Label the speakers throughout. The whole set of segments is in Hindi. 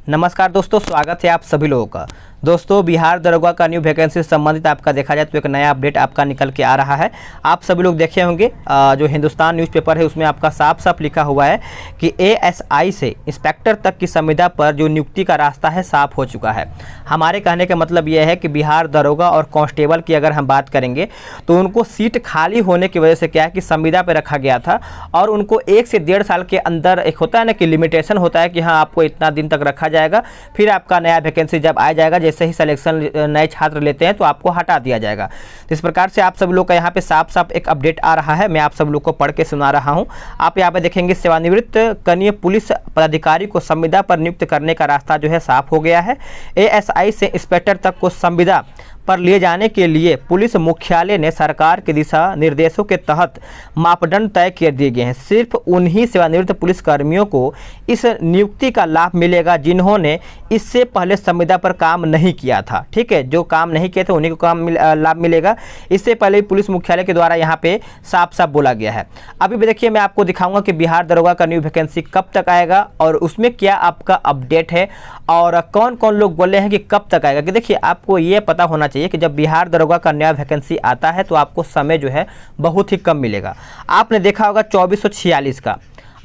Speaker 1: नमस्कार दोस्तों, स्वागत है आप सभी लोगों का। दोस्तों, बिहार दरोगा का न्यू वैकेंसी से संबंधित आपका देखा जाए तो एक नया अपडेट आपका निकल के आ रहा है। आप सभी लोग देखे होंगे जो हिंदुस्तान न्यूज़पेपर है उसमें आपका साफ साफ लिखा हुआ है कि एएसआई से इंस्पेक्टर तक की संविदा पर जो नियुक्ति का रास्ता है साफ हो चुका है। हमारे कहने का मतलब यह है कि बिहार दरोगा और कांस्टेबल की अगर हम बात करेंगे तो उनको सीट खाली होने की वजह से क्या है कि संविदा पर रखा गया था और उनको 1 से 1.5 साल के अंदर एक होता है ना कि लिमिटेशन होता है कि हाँ आपको इतना दिन तक रखा जाएगा, फिर आपका नया वैकेंसी जब आ जाएगा, जैसे ही सिलेक्शन नए छात्र लेते हैं तो आपको हटा दिया जाएगा। तो इस प्रकार से आप सब लोग का यहाँ पे साफ साफ एक अपडेट आ रहा है, मैं आप सब लोग को पढ़ के सुना रहा हूँ। आप यहाँ पे देखेंगे सेवानिवृत्त कनीय पुलिस पदाधिकारी को संविदा पर नियुक्त करने का रास्ता जो है साफ हो गया है। एएसआई से इंस्पेक्टर तक को संविदा पर ले जाने के लिए पुलिस मुख्यालय ने सरकार के दिशा निर्देशों के तहत मापदंड तय कर दिए गए हैं। सिर्फ उन्हीं सेवानिवृत्त पुलिस कर्मियों को इस नियुक्ति का लाभ मिलेगा जिन्होंने इससे पहले संविदा पर काम नहीं किया था। ठीक है, जो काम नहीं किए थे उन्हीं को लाभ मिलेगा। इससे पहले पुलिस मुख्यालय के द्वारा यहाँ पे साफ साफ बोला गया है। अभी भी देखिए, मैं आपको दिखाऊंगा कि बिहार दरोगा का न्यू वैकेंसी कब तक आएगा और उसमें क्या आपका अपडेट है और कौन कौन लोग बोले हैं कि कब तक आएगा। कि देखिए, आपको ये पता होना चाहिए कि जब बिहार दरोगा का नया वैकेंसी आता है तो आपको समय जो है बहुत ही कम मिलेगा। आपने देखा होगा 2446 का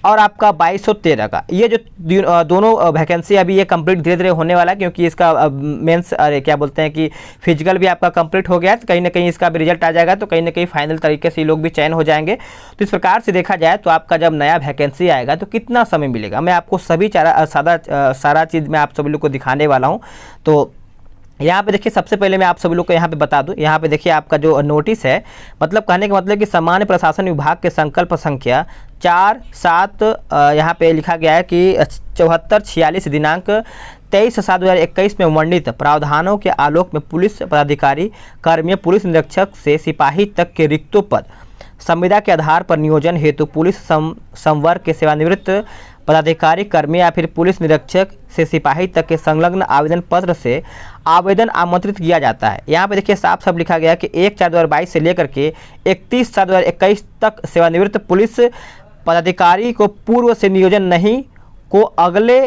Speaker 1: और आपका 2213 का, ये जो दोनों वैकेंसी अभी ये कंप्लीट धीरे धीरे होने वाला है, क्योंकि इसका मेंस अरे क्या बोलते हैं कि फिजिकल भी आपका कंप्लीट हो गया है। तो कहीं ना कहीं इसका भी रिजल्ट आ जाएगा, तो कहीं ना कहीं फाइनल तरीके से ये लोग भी चयन हो जाएंगे। तो इस प्रकार से देखा जाए तो आपका जब नया वैकेंसी आएगा तो कितना समय मिलेगा, मैं आपको सभी सारा चीज़ मैं आप सभी लोग को दिखाने वाला हूँ। तो यहाँ पे देखिए, सबसे पहले मैं आप सभी लोग को यहाँ पे बता दूँ, यहाँ पे देखिए आपका जो नोटिस है, मतलब कहने का मतलब कि सामान्य प्रशासन विभाग के संकल्प संख्या 4/7 यहाँ पे लिखा गया है कि 7446 दिनांक 23/7/2021 में वर्णित प्रावधानों के आलोक में पुलिस पदाधिकारी कर्मियों पुलिस निरीक्षक से सिपाही तक के रिक्तों पद संविदा के आधार पर नियोजन हेतु पुलिस संवर्ग के सेवानिवृत्त पदाधिकारी कर्मी या फिर पुलिस निरीक्षक से सिपाही तक के संलग्न आवेदन पत्र से आवेदन आमंत्रित किया जाता है। यहाँ पे देखिए साफ साफ लिखा गया कि 1/4/2022 से लेकर के 31/7/2021 तक सेवानिवृत्त पुलिस पदाधिकारी को पूर्व से नियोजन नहीं को अगले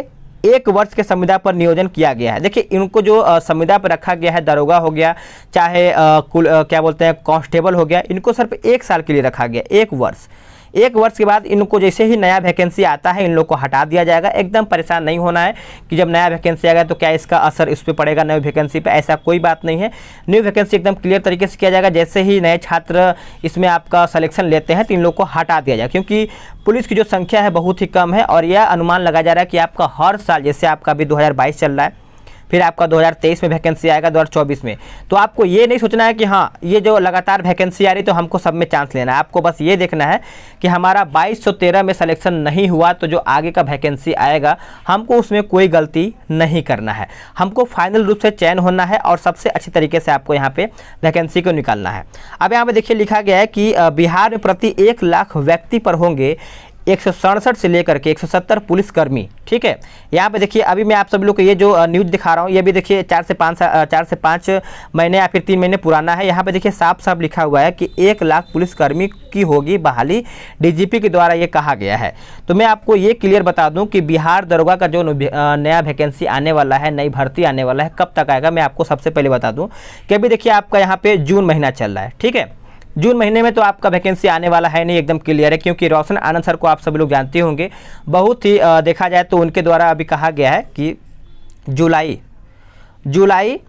Speaker 1: 1 वर्ष के संविदा पर नियोजन किया गया है। देखिए, इनको जो संविदा पर रखा गया है, दरोगा हो गया चाहे क्या बोलते हैं कांस्टेबल हो गया, इनको सिर्फ 1 साल के लिए रखा गया, 1 वर्ष। 1 वर्ष के बाद इनको जैसे ही नया वैकेंसी आता है इन लोग को हटा दिया जाएगा। एकदम परेशान नहीं होना है कि जब नया वैकेंसी आएगा तो क्या इसका असर इस पर पड़ेगा नई वैकेंसी पे, ऐसा कोई बात नहीं है। न्यू वैकेंसी एकदम क्लियर तरीके से किया जाएगा। जैसे ही नए छात्र इसमें आपका सिलेक्शन लेते हैं तो इन लोग को हटा दिया जाएगा, क्योंकि पुलिस की जो संख्या है बहुत ही कम है और यह अनुमान लगाया जा रहा है कि आपका हर साल, जैसे आपका अभी 2022 चल रहा है, फिर आपका 2023 में वैकेंसी आएगा, 2024 में, तो आपको ये नहीं सोचना है कि हाँ ये जो लगातार वैकेंसी आ रही तो हमको सब में चांस लेना है। आपको बस ये देखना है कि हमारा 2213 में सिलेक्शन नहीं हुआ तो जो आगे का वैकेंसी आएगा हमको उसमें कोई गलती नहीं करना है, हमको फाइनल रूप से चयन होना है और सबसे अच्छी तरीके से आपको यहाँ पे वैकेंसी को निकालना है। अब यहाँ पे देखिए लिखा गया है कि बिहार में प्रति 1 लाख व्यक्ति पर होंगे 167 से लेकर के 170 पुलिसकर्मी। ठीक है, यहाँ पे देखिए अभी मैं आप सभी लोग को ये जो न्यूज़ दिखा रहा हूँ ये भी देखिए 4 से 5 महीने या फिर 3 महीने पुराना है। यहाँ पे देखिए साफ साफ लिखा हुआ है कि 1 लाख पुलिसकर्मी की होगी बहाली, डीजीपी के द्वारा ये कहा गया है। तो मैं आपको ये क्लियर बता दूँ कि बिहार दरोगा का जो नया वैकेंसी आने वाला है, नई भर्ती आने वाला है, कब तक आएगा मैं आपको सबसे पहले बता दूँ कि अभी देखिए आपका यहाँ पे जून महीना चल रहा है। ठीक है, जून महीने में तो आपका वैकेंसी आने वाला है नहीं, एकदम क्लियर है, क्योंकि रोशन आनंद सर को आप सभी लोग जानते होंगे। बहुत ही देखा जाए तो उनके द्वारा अभी कहा गया है कि जुलाई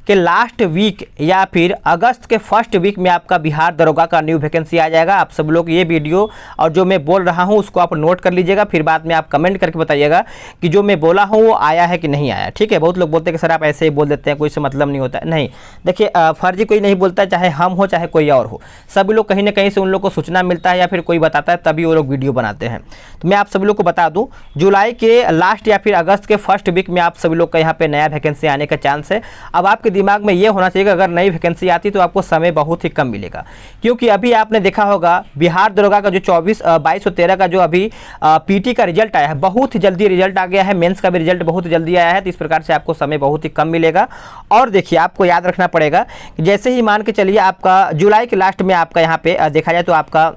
Speaker 1: के लास्ट वीक या फिर अगस्त के फर्स्ट वीक में आपका बिहार दरोगा का न्यू वैकेंसी आ जाएगा। आप सब लोग ये वीडियो और जो मैं बोल रहा हूँ उसको आप नोट कर लीजिएगा, फिर बाद में आप कमेंट करके बताइएगा कि जो मैं बोला हूँ वो आया है कि नहीं आया। ठीक है, बहुत लोग बोलते हैं कि सर आप ऐसे ही बोल देते हैं, कोई से मतलब नहीं होता है। नहीं, देखिए फर्जी कोई नहीं बोलता, चाहे हम हो चाहे कोई और हो, सभी लोग कहीं ना कहीं से उन लोग को सूचना मिलता है या फिर कोई बताता है तभी वो लोग वीडियो बनाते हैं। तो मैं आप सभी लोग को बता दूँ जुलाई के लास्ट या फिर अगस्त के फर्स्ट वीक में आप सभी लोग का यहाँ पे नया वैकेंसी आने का चांस है। अब आपके दिमाग में ये होना चाहिए कि अगर नई वैकेंसी आती तो आपको समय बहुत ही कम मिलेगा, क्योंकि अभी आपने देखा होगा बिहार दरोगा का जो 2213 का जो अभी पीटी का रिजल्ट आया है, बहुत ही जल्दी रिजल्ट आ गया है, मेंस का भी रिजल्ट बहुत ही जल्दी आया है। तो इस प्रकार से आपको समय बहुत ही कम मिलेगा। और देखिए आपको याद रखना पड़ेगा कि जैसे ही मान के चलिए आपका जुलाई के लास्ट में आपका यहाँ पे देखा जाए तो आपका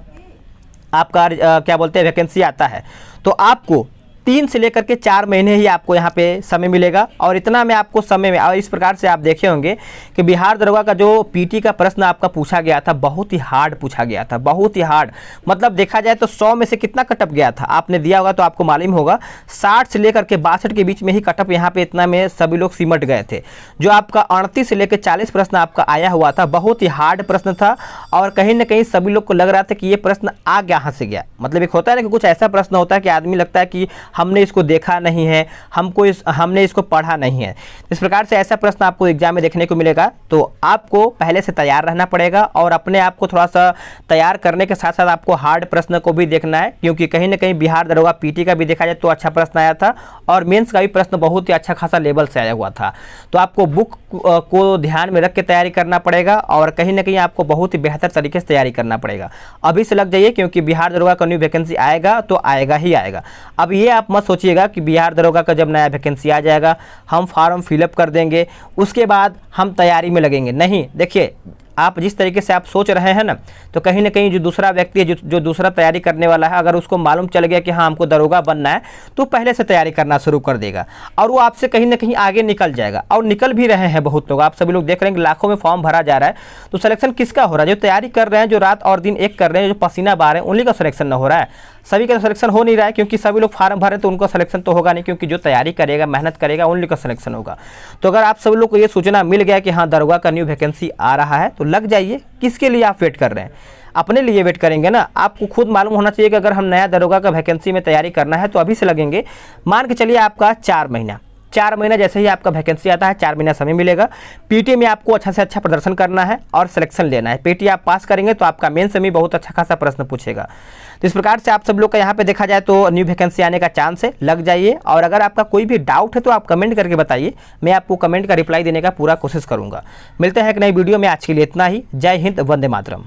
Speaker 1: क्या बोलते हैं वैकेंसी आता है, तो आपको 3 से लेकर के 4 महीने ही आपको यहाँ पे समय मिलेगा। और इतना में आपको समय में, और इस प्रकार से आप देखे होंगे कि बिहार दरोगा का जो पीटी का प्रश्न आपका पूछा गया था बहुत ही हार्ड पूछा गया था, बहुत ही हार्ड। मतलब देखा जाए तो 100 में से कितना कटअप गया था, आपने दिया होगा तो आपको मालूम होगा, 60 से लेकर के 62 के बीच में ही कटअप यहाँ पे इतना में सभी लोग सिमट गए थे। जो आपका 38 से लेकर 40 प्रश्न आपका आया हुआ था, बहुत ही हार्ड प्रश्न था। और कहीं ना कहीं सभी लोग को लग रहा था कि ये प्रश्न आ गया कहाँ से गया। मतलब एक होता है ना कि कुछ ऐसा प्रश्न होता है कि आदमी लगता है कि हमने इसको देखा नहीं है, हमने इसको पढ़ा नहीं है। इस प्रकार से ऐसा प्रश्न आपको एग्जाम में देखने को मिलेगा। तो आपको पहले से तैयार रहना पड़ेगा और अपने आप को थोड़ा सा तैयार करने के साथ साथ आपको हार्ड प्रश्न को भी देखना है, क्योंकि कहीं ना कहीं बिहार दरोगा पीटी का भी देखा जाए तो अच्छा प्रश्न आया था और मेंस का भी प्रश्न बहुत ही अच्छा खासा लेवल से आया हुआ था। तो आपको बुक को ध्यान में रख के तैयारी करना पड़ेगा और कहीं ना कहीं आपको बहुत ही बेहतर तरीके से तैयारी करना पड़ेगा। अभी से लग जाइए, क्योंकि बिहार दरोगा का न्यू वैकेंसी आएगा तो आएगा ही आएगा। अब ये आप मत सोचिएगा कि बिहार दरोगा का जब नया वैकेंसी आ जाएगा हम फॉर्म फिलअप कर देंगे उसके बाद हम तैयारी में लगेंगे। नहीं, देखिए आप जिस तरीके से आप सोच रहे हैं ना, तो कहीं ना कहीं जो दूसरा व्यक्ति है, जो दूसरा तैयारी करने वाला है, अगर उसको मालूम चल गया कि हाँ हमको दरोगा बनना है, तो पहले से तैयारी करना शुरू कर देगा और वो आपसे कहीं ना कहीं आगे निकल जाएगा। और निकल भी रहे हैं बहुत लोग, आप सभी लोग देख रहे हैं कि लाखों में फॉर्म भरा जा रहा है। तो सिलेक्शन किसका हो रहा है? जो तैयारी कर रहे हैं, जो रात और दिन एक कर रहे हैं, जो पसीना बहा रहे हैं, उन्हीं का सिलेक्शन न हो रहा है। सभी का सिलेक्शन हो नहीं रहा है, क्योंकि सभी लोग फार्म भरे तो उनका सिलेक्शन तो होगा नहीं, क्योंकि जो तैयारी करेगा, मेहनत करेगा, उन्हीं का सिलेक्शन होगा। तो अगर आप सभी लोग को ये सूचना मिल गया कि हाँ दरोगा का न्यू वैकेंसी आ रहा है, तो लग जाइए। किसके लिए आप वेट कर रहे हैं? अपने लिए वेट करेंगे ना। आपको खुद मालूम होना चाहिए कि अगर हम नया दरोगा का वैकेंसी में तैयारी करना है तो अभी से लगेंगे। मान के चलिए आपका 4 महीना जैसे ही आपका वैकेंसी आता है, 4 महीना समय मिलेगा। पीटी में आपको अच्छा से अच्छा प्रदर्शन करना है और सिलेक्शन लेना है। पीटी आप पास करेंगे तो आपका मेंस में बहुत अच्छा खासा प्रश्न पूछेगा। तो इस प्रकार से आप सब लोग का यहाँ पे देखा जाए तो न्यू वैकेंसी आने का चांस है, लग जाइए। और अगर आपका कोई भी डाउट है तो आप कमेंट करके बताइए, मैं आपको कमेंट का रिप्लाई देने का पूरा कोशिश करूँगा। मिलते हैं एक नई वीडियो में, आज के लिए इतना ही। जय हिंद, वंदे मातरम।